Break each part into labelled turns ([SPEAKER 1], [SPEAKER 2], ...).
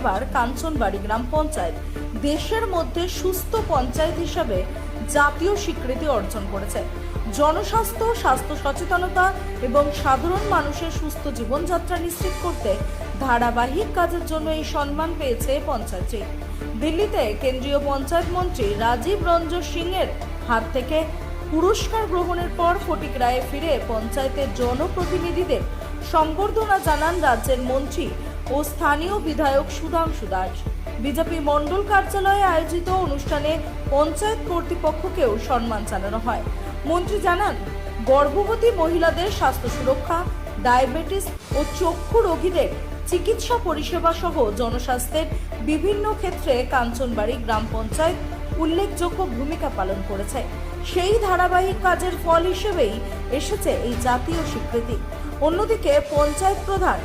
[SPEAKER 1] এবার কাঞ্চনবাড়ি গ্রাম পঞ্চায়েত দেশের মধ্যে সুস্থ পঞ্চায়েত হিসাবে জাতীয় স্বীকৃতি অর্জন করেছে। জনস্বাস্থ্য, স্বাস্থ্য সচেতনতা এবং সাধারণ মানুষের সুস্থ জীবনযাত্রা নিশ্চিত করতে ধারাবাহিক কাজের জন্য এই সম্মান পেয়েছে পঞ্চায়েতটি। দিল্লিতে কেন্দ্রীয় পঞ্চায়েত মন্ত্রী রাজীব রঞ্জন সিং এর হাত থেকে পুরস্কার গ্রহণের পর ফটিকরায়ে ফিরে পঞ্চায়েতের জনপ্রতিনিধিদের সংবর্ধনা জানান রাজ্যের মন্ত্রী ও স্থানীয় বিধায়ক সুধাংশু দাস। বিজেপি মণ্ডল কার্যালয়ে আয়োজিত অনুষ্ঠানে পঞ্চায়েত কর্তৃপক্ষকেও সম্মান জানানো হয়। মন্ত্রী জানান, গর্ভবতী মহিলাদের স্বাস্থ্য সুরক্ষা, ডায়াবেটিস ও চক্ষু রোগীদের চিকিৎসা পরিষেবা সহ জনস্বাস্থ্যের বিভিন্ন ক্ষেত্রে কাঞ্চনবাড়ি গ্রাম পঞ্চায়েত উল্লেখযোগ্য ভূমিকা পালন করেছে। সেই ধারাবাহিক কাজের ফল হিসেবেই এসেছে এই জাতীয় স্বীকৃতি। অন্যদিকে পঞ্চায়েত প্রধান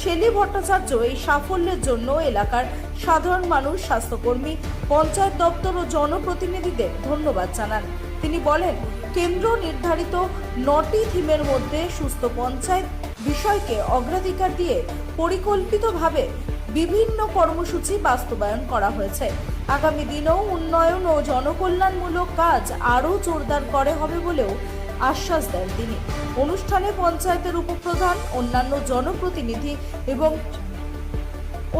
[SPEAKER 1] শেলী ভট্টাচার্য এই সাফল্যের জন্য এলাকার সাধারণ মানুষ, স্বাস্থ্যকর্মী, পঞ্চায়েত দপ্তর ও জনপ্রতিনিধিদের ধন্যবাদ জানান। তিনি বলেন, কেন্দ্র নির্ধারিত 9টি থিমের মধ্যে সুস্থ পঞ্চায়েত বিষয়কে অগ্রাধিকার দিয়ে পরিকল্পিতভাবে বিভিন্ন কর্মসূচি বাস্তবায়ন করা হয়েছে। আগামী দিনেও উন্নয়ন ও জনকল্যাণমূলক কাজ আরও জোরদার করা হবে বলেও আশ্বাস দেন তিনি। অনুষ্ঠানে পঞ্চায়েতের উপপ্রধান, অন্যান্য জনপ্রতিনিধি এবং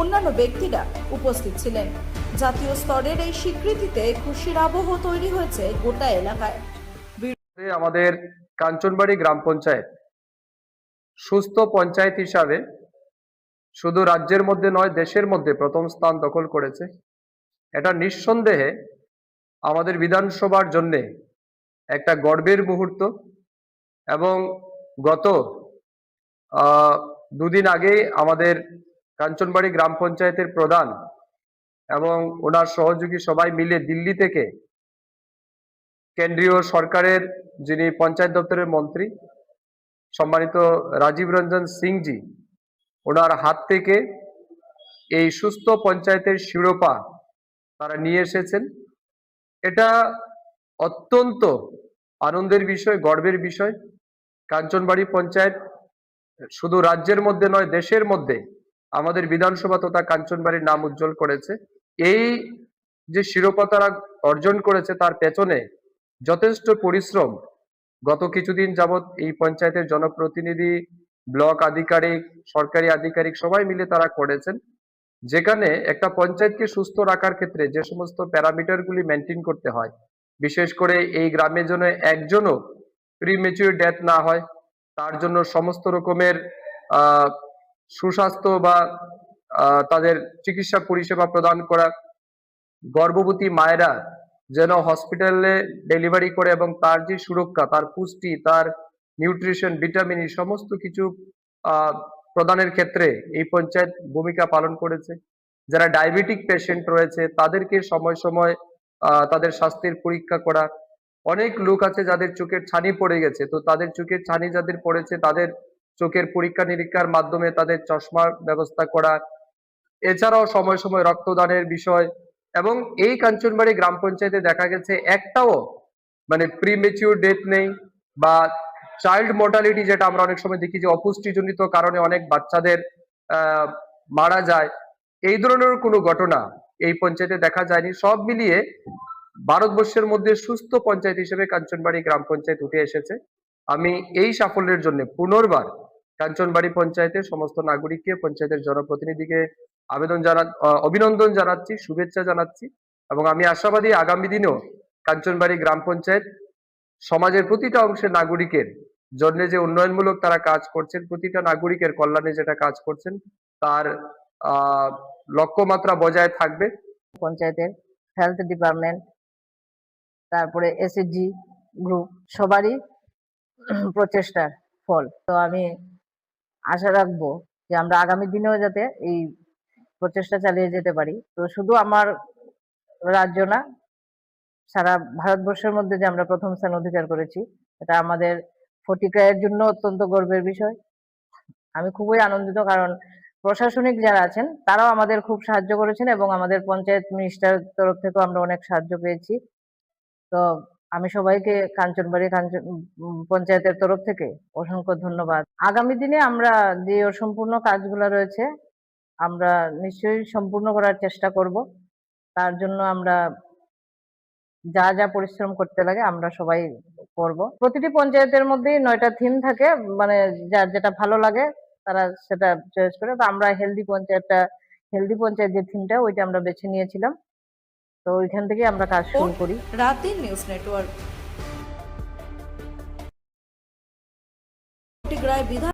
[SPEAKER 1] অন্যান্য ব্যক্তিরা উপস্থিত ছিলেন। জাতীয় স্তরের এই স্বীকৃতিতে খুশির আবহ তৈরি হয়েছে গোটা এলাকায়।
[SPEAKER 2] আমাদের কাঞ্চনবাড়ি গ্রাম পঞ্চায়েত সুস্থ পঞ্চায়েত হিসাবে শুধু রাজ্যের মধ্যে নয়, দেশের মধ্যে প্রথম স্থান দখল করেছে। এটা নিঃসন্দেহে আমাদের বিধানসভার জন্য একটা গর্বের মুহূর্ত। এবং গত দুদিন আগে আমাদের কাঞ্চনবাড়ি গ্রাম পঞ্চায়েতের প্রধান এবং ওনার সহযোগী সবাই মিলে দিল্লি থেকে কেন্দ্রীয় সরকারের যিনি পঞ্চায়েত দপ্তরের মন্ত্রী সম্মানিত রাজীব রঞ্জন সিংজি, ওনার হাত থেকে এই সুস্থ পঞ্চায়েতের শিরোপা তারা নিয়ে এসেছেন। এটা অত্যন্ত আনন্দের বিষয়, গর্বের বিষয়। কাঞ্চনবাড়ি পঞ্চায়েত শুধু রাজ্যের মধ্যে নয়, দেশের মধ্যে আমাদের বিধানসভা তথা কাঞ্চনবাড়ির নাম উজ্জ্বল করেছে। এই যে শিরোপা তারা অর্জন করেছে তার পেছনে যথেষ্ট পরিশ্রম গত কিছুদিন যাবৎ এই পঞ্চায়েতের জনপ্রতিনিধি, ব্লক আধিকারিক, সরকারি আধিকারিক সবাই মিলে তারা করেছেন। যেখানে একটা পঞ্চায়েতকে সুস্থ রাখার ক্ষেত্রে যে সমস্ত প্যারামিটারগুলি মেনটেন করতে হয়, বিশেষ করে এই গ্রামের জন্য একজনও প্রিমেচিউর ডেথ না হয়, তার জন্য সমস্ত রকমের সুস্বাস্থ্য বা তাদের চিকিৎসা পরিষেবা প্রদান করা, গর্ভবতী মায়েরা যেন হসপিটালে ডেলিভারি করে এবং তার যে সুরক্ষা, তার পুষ্টি, তার নিউট্রিশন, ভিটামিন, এই সমস্ত কিছু প্রদানের ক্ষেত্রে এই পঞ্চায়েত ভূমিকা পালন করেছে। যারা ডায়াবেটিক পেশেন্ট রয়েছে তাদেরকে সময় সময় তাদের স্বাস্থ্যের পরীক্ষা করা। অনেক লোক আছে যাদের চোখের ছানি পড়ে গেছে, তো তাদের চোখের ছানি যাদের পড়েছে তাদের চোখের পরীক্ষা নিরীক্ষার মাধ্যমে তাদের চশমার ব্যবস্থা করা। এছাড়াও সময় সময় রক্তদানের বিষয়। এবং এই কাঞ্চনবাড়ি গ্রাম পঞ্চায়েতে দেখা গেছে একটাও মানে প্রিমেচিউর ডেথ নেই বা চাইল্ড মর্টালিটি, যেটা আমরা অনেক সময় দেখি যে অপুষ্টিজনিত কারণে অনেক বাচ্চাদের মারা যায়, এই ধরনের কোনো ঘটনা এই পঞ্চায়েতে দেখা যায়নি। সব মিলিয়ে ভারতবর্ষের মধ্যে সুস্থ পঞ্চায়েত হিসেবে কাঞ্চনবাড়ি গ্রাম পঞ্চায়েত উঠে এসেছে। আমি এই সাফল্যের জন্য পুনর্বার কাঞ্চনবাড়ি পঞ্চায়েতের সমস্ত নাগরিককে, পঞ্চায়েতের জনপ্রতিনিধিকে অভিনন্দন জানাচ্ছি, শুভেচ্ছা জানাচ্ছি। এবং আমি আশাবাদী আগামী দিনেও কাঞ্চনবাড়ি গ্রাম পঞ্চায়েত সমাজের প্রতিটা অংশের নাগরিকের জন্য যে উন্নয়নমূলক তারা কাজ করছেন, প্রতিটা নাগরিকের কল্যাণে যেটা কাজ করছেন, তার লক্ষ্যমাত্রা বজায় থাকবে।
[SPEAKER 3] পঞ্চায়েতের হেলথ ডিপার্টমেন্ট, তারপরে এসএসজি গ্রুপ সবারই প্রচেষ্টার ফল। তো আমি আশা রাখবো যে আমরা আগামী দিনেও যাতে এই প্রচেষ্টা চালিয়ে যেতে পারি। তো শুধু আমার রাজ্য না, সারা ভারতবর্ষের মধ্যে যে আমরা প্রথম স্থান অধিকার করেছি, এটা আমাদের ফটিকরায়ের জন্য অত্যন্ত গর্বের বিষয়। আমি খুবই আনন্দিত, কারণ প্রশাসনিক যারা আছেন তারাও আমাদের খুব সাহায্য করেছেন এবং আমাদের পঞ্চায়েত মিনিস্টার তরফ থেকেও আমরা অনেক সাহায্য পেয়েছি। তো আমি সবাইকে কাঞ্চনবাড়ি পঞ্চায়েতের তরফ থেকে অসংখ্য ধন্যবাদ। আগামী দিনে আমরা যে অসম্পূর্ণ কাজগুলো রয়েছে আমরা নিশ্চয়ই সম্পূর্ণ করার চেষ্টা করব। তার জন্য আমরা যা যা পরিশ্রম করতে লাগে আমরা সবাই করব। প্রতিটি পঞ্চায়েতের মধ্যেই ৯টা থিম থাকে, মানে যার যেটা ভালো লাগে তারা সেটা চয়েস করে। তো আমরা হেলদি পঞ্চায়েত যে থিমটা ওইটা আমরা বেছে নিয়েছিলাম। তো ওইখান থেকে আমরা কাজ শুরু করি।
[SPEAKER 1] রাতের নিউজ নেটওয়ার্ক।